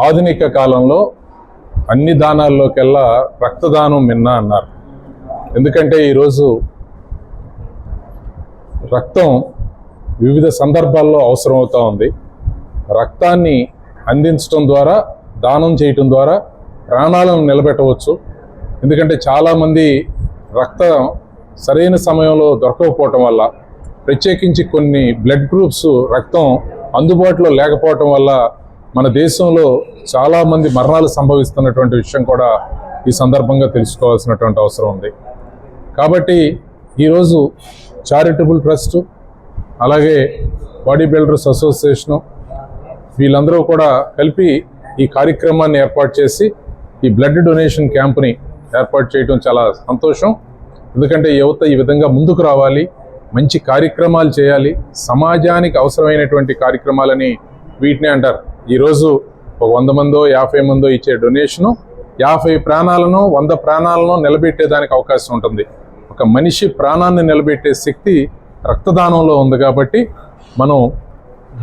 ఆధునిక కాలంలో అన్ని దానాల్లోకెల్లా రక్తదానం మిన్న అన్నారు. ఎందుకంటే ఈరోజు రక్తం వివిధ సందర్భాల్లో అవసరం అవుతూ ఉంది. రక్తాన్ని అందించడం ద్వారా, దానం చేయటం ద్వారా ప్రాణాలను నిలబెట్టవచ్చు. ఎందుకంటే చాలామంది రక్తం సరైన సమయంలో దొరకకపోవటం వల్ల, ప్రత్యేకించి కొన్ని బ్లడ్ గ్రూప్స్ రక్తం అందుబాటులో లేకపోవటం వల్ల మన దేశంలో చాలామంది మరణాలు సంభవిస్తున్నటువంటి విషయం కూడా ఈ సందర్భంగా తెలుసుకోవాల్సినటువంటి అవసరం ఉంది. కాబట్టి ఈరోజు చారిటబుల్ ట్రస్ట్, అలాగే బాడీ బిల్డర్స్ అసోసియేషను, వీళ్ళందరూ కూడా కలిపి ఈ కార్యక్రమాన్ని ఏర్పాటు చేసి ఈ బ్లడ్ డొనేషన్ క్యాంప్ని ఏర్పాటు చేయడం చాలా సంతోషం. ఎందుకంటే యువత ఈ విధంగా ముందుకు రావాలి, మంచి కార్యక్రమాలు చేయాలి, సమాజానికి అవసరమైనటువంటి కార్యక్రమాలని వీటిని అంటారు. ఈరోజు ఒక 100 మందో 50 మందో ఇచ్చే డొనేషను 50 ప్రాణాలను 100 ప్రాణాలను నిలబెట్టేదానికి అవకాశం ఉంటుంది. ఒక మనిషి ప్రాణాన్ని నిలబెట్టే శక్తి రక్తదానంలో ఉంది. కాబట్టి మనం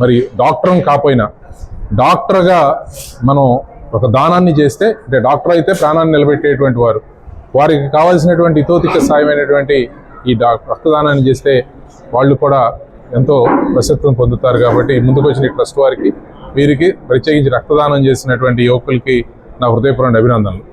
మరి డాక్టర్ని కాపోయినా డాక్టర్గా మనం ఒక దానాన్ని చేస్తే, అంటే డాక్టర్ అయితే ప్రాణాన్ని నిలబెట్టేటువంటి వారు, వారికి కావాల్సినటువంటి ఇతోతిక సాయమైనటువంటి ఈ రక్తదానాన్ని చేస్తే వాళ్ళు కూడా ఎంతో ప్రసిద్ధం పొందుతారు. కాబట్టి ముందుకు వచ్చిన ఈ ట్రస్ట్ వారికి, వీరికి ప్రత్యేకించి రక్తదానం చేసినటువంటి యువకులకి నా హృదయపూర్వక అభినందనలు.